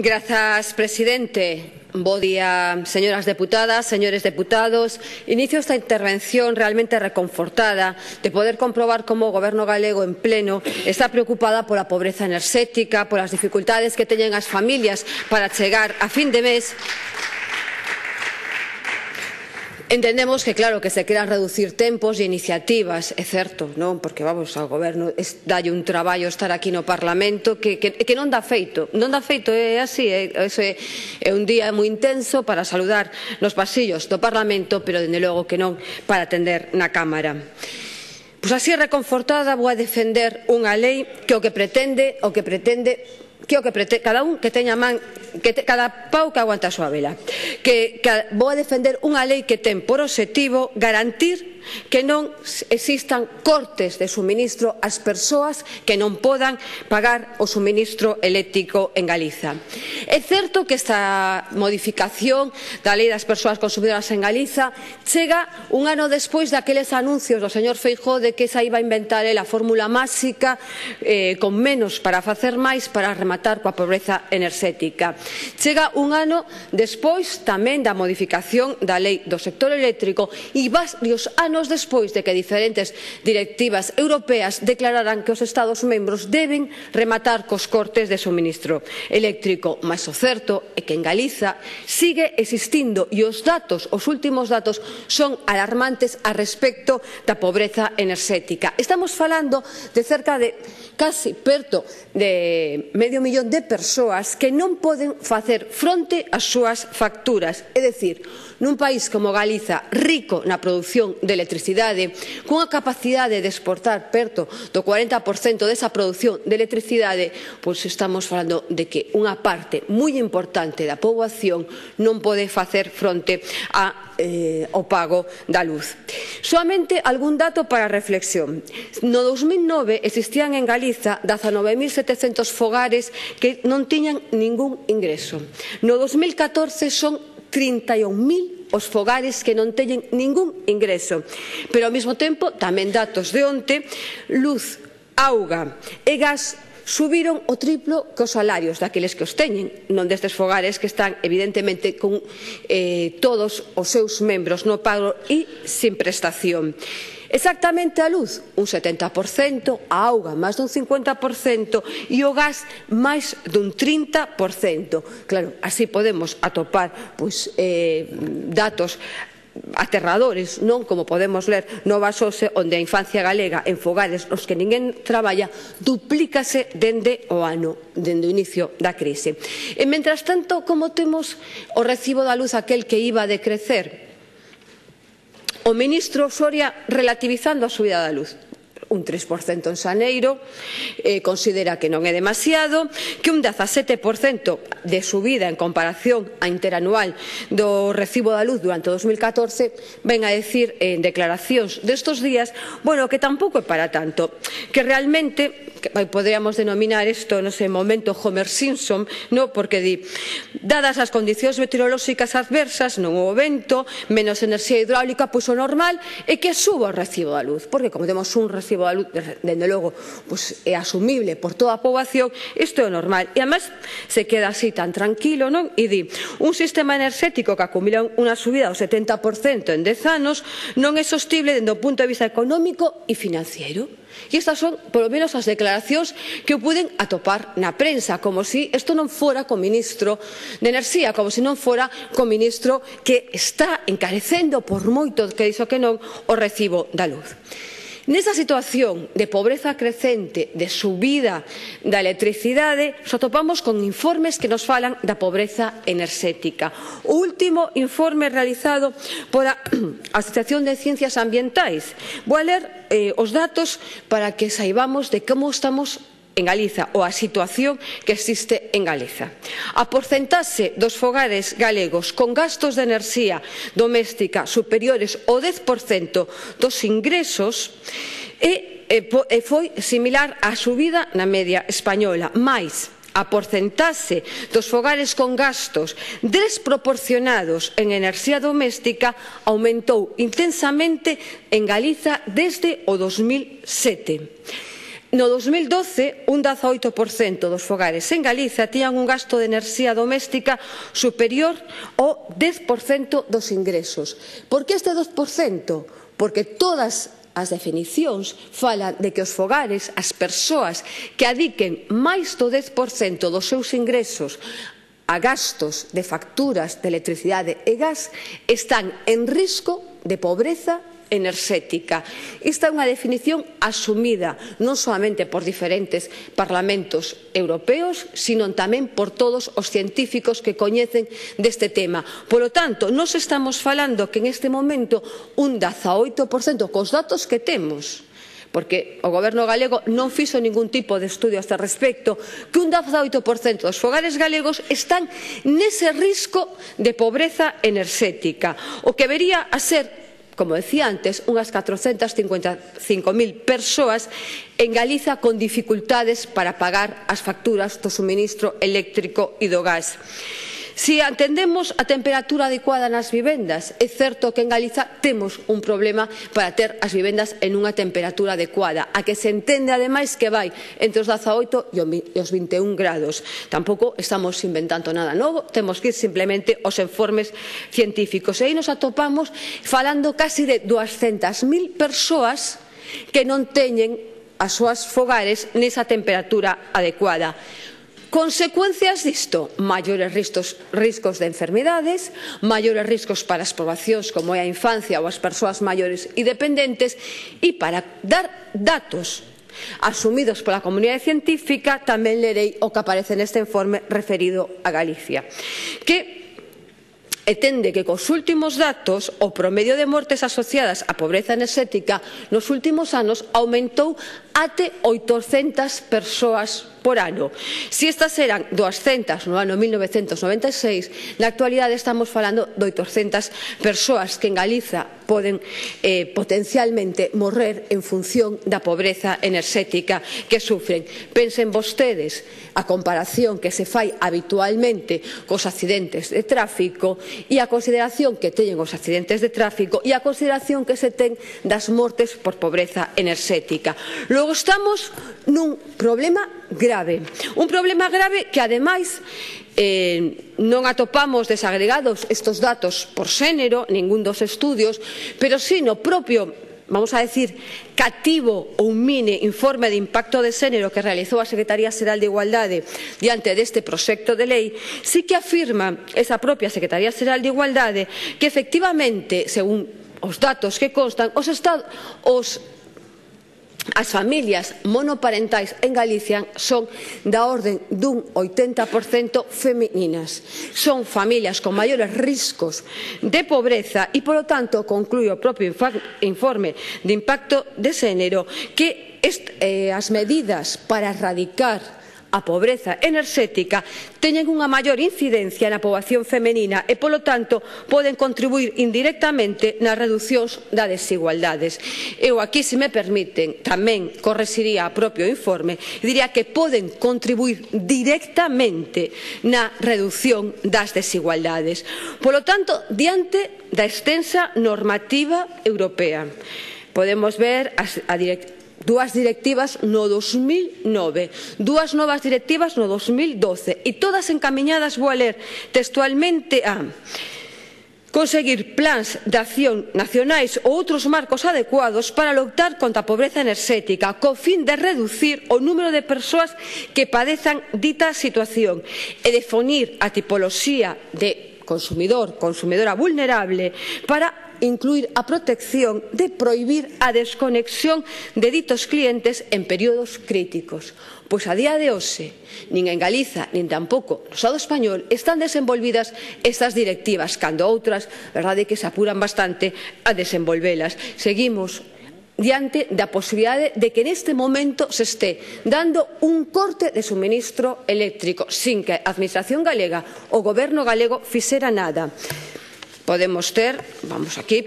Grazas, presidente. Bo día, señoras deputadas, señores deputados. Inicio esta intervención realmente reconfortada de poder comprobar como o Goberno galego en pleno está preocupada pola pobreza enerxética, polas dificultades que teñen as familias para chegar a fin de mes. Entendemos que, claro, que se queran reducir tempos e iniciativas, é certo, non? Porque, vamos, ao Goberno dalle un traballo estar aquí no Parlamento que non dá feito. Non dá feito, é así, é un día moi intenso para saludar nos pasillos do Parlamento, pero, dende logo, que non para atender na Cámara. Pois así reconfortada vou a defender unha lei que o que pretende cada un que teña man, cada pau que aguanta a súa vela. Vou a defender unha lei que ten por obxectivo garantir que non existan cortes de suministro ás persoas que non podan pagar o suministro eléctrico en Galiza. É certo que esta modificación da lei das persoas consumidoras en Galiza chega un ano despois daqueles anuncios do señor Feijóo de que se iba a inventar a fórmula máxica con menos para facer máis para rematar coa pobreza enerxética. Chega un ano despois tamén da modificación da lei do sector eléctrico e varios anos despois de que diferentes directivas europeas declararan que os Estados membros deben rematar cos cortes de suministro eléctrico. Mas o certo é que en Galiza sigue existindo e os últimos datos son alarmantes a respecto da pobreza enerxética. Estamos falando de cerca de casi perto de medio millón de persoas que non poden facer fronte ás súas facturas. É dicir, nun país como Galiza, rico na produción de electricidade, cunha capacidade de exportar perto do 40% desa produción de electricidade, pois estamos falando de que unha parte moi importante da poboación non pode facer fronte ao pago da luz. Soamente algún dato para reflexión. No 2009 existían en Galiza 19.700 fogares que non tiñan ningún ingreso. No 2014 son 31.000 os fogares que non teñen ningún ingreso. Pero ao mesmo tempo, tamén datos de onte, luz, auga e gas subiron o triplo que os salarios daqueles que os teñen, non destes fogares que están evidentemente con todos os seus membros no pago e sin prestación. Exactamente a luz, un 70%, a auga máis dun 50% e o gas máis dun 30%. Claro, así podemos atopar datos aterradores, non? Como podemos ler no Basose, onde a infancia galega en fogares nos que ninguén traballa duplícase dende o inicio da crise. E, mentras tanto, como temos o recibo da luz aquel que iba a decrecer? O ministro Soria relativizando a subida da luz. Un 3% en xaneiro, considera que non é demasiado, que un 17% de subida en comparación a interanual do recibo da luz durante o 2014, ven a decir en declaracións destos días, que tampouco é para tanto, que realmente poderíamos denominar isto, non sei, momento Homer Simpson, porque di, dadas as condicións meteorolóxicas adversas, non houbo vento, menos enerxía hidráulica, pois o normal é que suba o recibo da luz, porque como temos un recibo da luz, dende logo, é asumible por toda a poboación, isto é o normal. E, además, se queda así tan tranquilo, non? E di, un sistema enerxético que acumula unha subida do 70% en 10 anos non é sostible dende o punto de vista económico e financiero. E estas son, polo menos, as declaracións que o puden atopar na prensa, como se isto non fora co ministro de Enerxía, como se non fora co ministro que está encarecendo, por moito que dixo que non, o recibo da luz. Nesa situación de pobreza crecente, de subida da electricidade, nos atopamos con informes que nos falan da pobreza enerxética. O último informe realizado pola Asociación de Ciencias Ambientais. Vou a ler os datos para que saibamos de como estamos en Galiza, ou a situación que existe en Galiza. A porcentaxe dos fogares galegos con gastos de enerxía doméstica superiores ao 10% dos ingresos foi similar á subida na media española, mais a porcentaxe dos fogares con gastos desproporcionados en enerxía doméstica aumentou intensamente en Galiza desde o 2007. No 2012, un 18% dos fogares en Galiza tiñan un gasto de enerxía doméstica superior ao 10% dos ingresos. Por que este 2%? Porque todas as definicións falan de que os fogares, as persoas que adiquen máis do 10% dos seus ingresos a gastos de facturas de electricidade e gas están en risco de pobreza enerxética. Esta é unha definición asumida non solamente por diferentes parlamentos europeos, sino tamén por todos os científicos que coñecen deste tema. Polo tanto, nós estamos falando que en este momento un 18%, cos datos que temos, porque o Goberno galego non fixo ningún tipo de estudio a este respecto, que un 18% dos fogares galegos están nese risco de pobreza enerxética, o que vería a ser, como decía antes, unhas 455.000 persoas en Galiza con dificultades para pagar as facturas do suministro eléctrico e do gas. Si atendemos a temperatura adecuada nas vivendas, é certo que en Galiza temos un problema para ter as vivendas en unha temperatura adecuada, a que se entende ademais que vai entre os 18 e os 21 grados. Tampouco estamos inventando nada novo, temos que ir simplemente aos informes científicos. E aí nos atopamos falando casi de 200.000 persoas que non teñen as súas fogares nesa temperatura adecuada. Consecuencias disto, maiores riscos de enfermidades, maiores riscos para as poboacións como é a infancia ou as persoas maiores e dependentes, e para dar datos asumidos pola comunidade científica tamén lerei o que aparece neste informe referido a Galicia, que entende que cos últimos datos o promedio de mortes asociadas á pobreza enerxética nos últimos anos aumentou até 800 persoas por ano. Si estas eran 200 no ano 1996, na actualidade estamos falando de 800 persoas que en Galiza poden potencialmente morrer en función da pobreza enerxética que sufren. Pensen vostedes a comparación que se fai habitualmente cos accidentes de tráfico e a consideración que teñen os accidentes de tráfico e a consideración que se ten das mortes por pobreza enerxética. Logo estamos nun problema grave. Un problema grave que, ademais, non atopamos desagregados estes datos por xénero, ningún dos estudios, pero si no propio, vamos a decir, cativo ou mini informe de impacto de xénero que realizou a Secretaría Xeral de Igualdade diante deste proxecto de lei, sí que afirma esa propia Secretaría Xeral de Igualdade que, efectivamente, según os datos que constan, as familias monoparentais en Galicia son da orde dun 80% femininas. Son familias con maiores riscos de pobreza e, polo tanto, conclúe o propio informe de impacto de xénero que as medidas para erradicar a pobreza enerxética teñen unha maior incidencia na poboación feminina e, polo tanto, poden contribuir indirectamente nas reducións das desigualdades. Eu aquí, se me permiten, tamén correxiría o propio informe e diría que poden contribuir directamente na reducción das desigualdades. Polo tanto, diante da extensa normativa europea, podemos ver dúas directivas no 2009, dúas novas directivas no 2012 e todas encamiñadas, vou a ler textualmente, a conseguir plans de acción nacionais ou outros marcos adecuados para loitar contra a pobreza enerxética co fin de reducir o número de persoas que padezan dita situación e definir a tipoloxía de consumidora vulnerable para incluir a protección de prohibir a desconexión de ditos clientes en períodos críticos. Pois a día de hoxe, nin en Galiza, nin tampouco no Estado español, están desenvolvidas estas directivas, cando outras, verdade, que se apuran bastante a desenvolvelas. Seguimos diante da posibilidade de que neste momento se este dando un corte de suministro eléctrico sin que a Administración galega, o Goberno galego, fixera nada. Podemos ter, vamos aquí,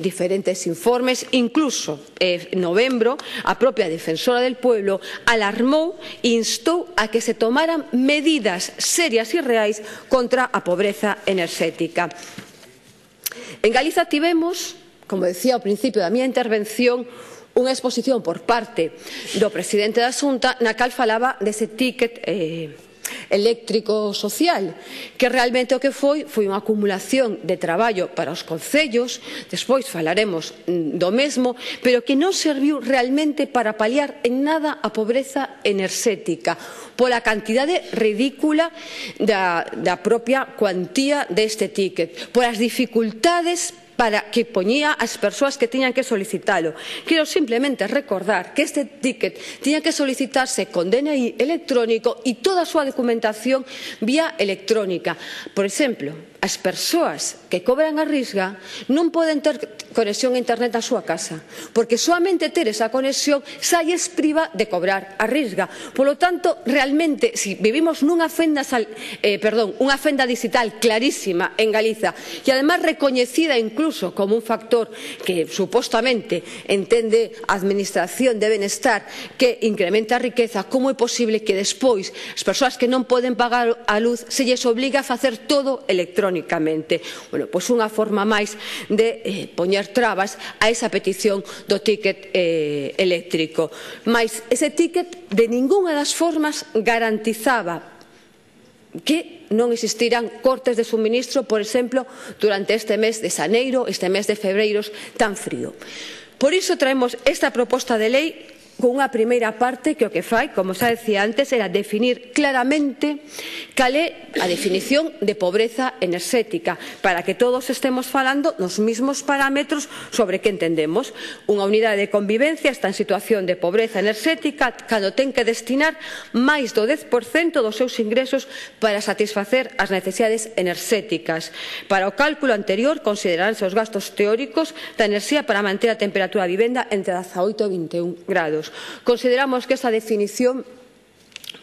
diferentes informes, incluso en novembro a propia Defensora del Pueblo alarmou e instou a que se tomaran medidas serias e reais contra a pobreza enerxética. En Galiza tivemos, como decía ao principio da miña intervención, unha exposición por parte do presidente da Xunta na cal falaba dese ticket eléctrico social, que realmente o que foi unha acumulación de traballo para os concellos, despois falaremos do mesmo, pero que non serviu realmente para paliar en nada a pobreza enerxética, pola cantidade ridícula da propia cuantía deste ticket, polas dificultades para que poñía as persoas que tiñan que solicitalo. Quero simplemente recordar que este ticket tiña que solicitarse con DNI electrónico e toda a súa documentación vía electrónica. Por exemplo, as persoas que cobran a Risga non poden ter conexión a internet na súa casa, porque soamente ter esa conexión xa lles priva de cobrar a Risga. Polo tanto, realmente, se vivimos nunha fenda digital clarísima en Galiza e ademais recoñecida incluso como un factor que supostamente entende a Administración de Benestar que incrementa a riqueza, como é posible que despois as persoas que non poden pagar a luz se lles obliga a facer todo electrónicamente? Bueno, pois unha forma máis de poñer trabas a esa petición do ticket eléctrico. Mais ese ticket de ningunha das formas garantizaba que non existirán cortes de suministro, por exemplo, durante este mes de xaneiro, este mes de febreiro tan frío. Por iso traemos esta proposta de lei con unha primeira parte que o que fai, como xa decía antes, era definir claramente cal é a definición de pobreza enerxética, para que todos estemos falando nos mesmos parámetros sobre que entendemos. Unha unidade de convivencia está en situación de pobreza enerxética cando ten que destinar máis do 10% dos seus ingresos para satisfacer as necesidades enerxéticas. Para o cálculo anterior, consideraránse os gastos teóricos da enerxía para manter a temperatura da vivenda entre 18 e 21 grados. Consideramos que esta definición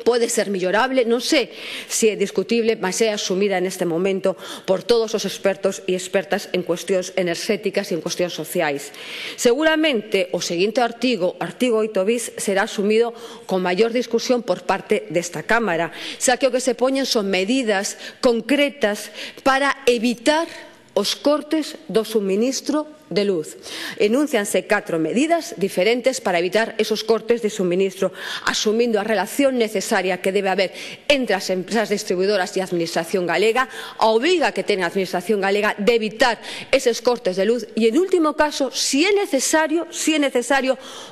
pode ser mellorable, non sei se é discutible, mas é asumida neste momento por todos os expertos e expertas en cuestións enerxéticas e en cuestións sociais. Seguramente o seguinte artigo 8 bis, será asumido con maior discusión por parte desta Cámara, xa que o que se poñen son medidas concretas para evitar os cortes do suministro de luz. Enúncianse 4 medidas diferentes para evitar esos cortes de suministro, asumindo a relación necesaria que debe haber entre as empresas distribuidoras e a Administración galega, a obriga que ten a Administración galega de evitar eses cortes de luz e, en último caso, si é necesario,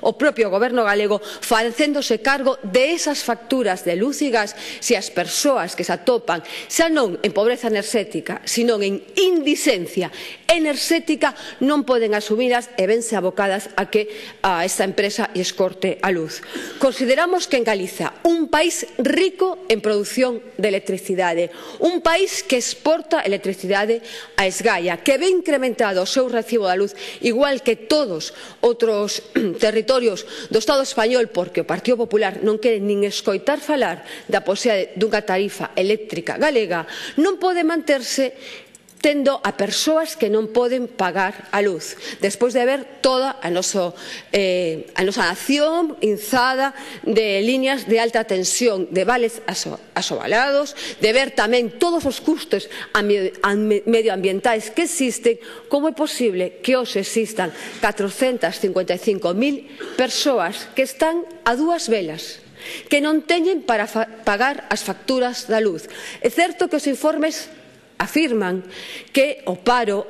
o propio Goberno galego facéndose cargo de esas facturas de luz e gas se as persoas que se atopan xa non en pobreza enerxética, sino en indicencia enerxética non poden asumilas e vense abocadas a que a esta empresa lles corte a luz. Consideramos que en Galiza, un país rico en produción de electricidade, un país que exporta electricidade a esgalla, que ve incrementado o seu recibo da luz, igual que todos outros territorios do Estado español, porque o Partido Popular non quere nin escoitar falar da posibilidade dunha tarifa eléctrica galega, non pode manterse tendo a persoas que non poden pagar a luz, despois de ver toda a nosa nación inzada de líneas de alta tensión, de vales asovalados, de ver tamén todos os custos medioambientais que existen. Como é posible que hoxe existan 455.000 persoas que están a dúas velas, que non teñen para pagar as facturas da luz? É certo que os informes afirman que o paro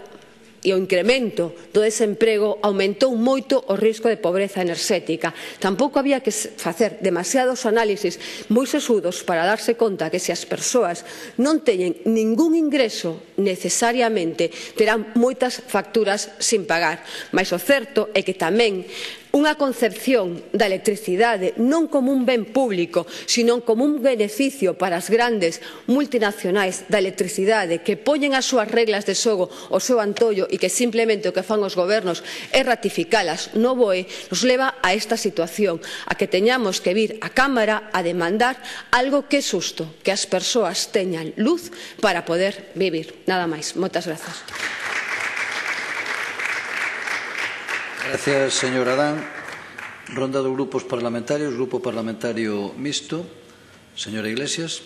e o incremento do desemprego aumentou moito o risco de pobreza enerxética. Tampouco había que facer demasiados análisis moi sesudos para darse conta que se as persoas non teñen ningún ingreso, necesariamente terán moitas facturas sin pagar. Mais o certo é que tamén unha concepción da electricidade non como un ben público, sino como un beneficio para as grandes multinacionais da electricidade que poñen as súas reglas de xogo ao seu antollo e que simplemente o que fan os gobernos é ratificalas no BOE, nos leva a esta situación, a que teñamos que vir á Cámara a demandar algo que é xusto, que as persoas teñan luz para poder vivir. Nada máis. Moitas grazas. Gracias, señor Adán. Ronda de grupos parlamentarios. Grupo Parlamentario Mixto. Señora Iglesias.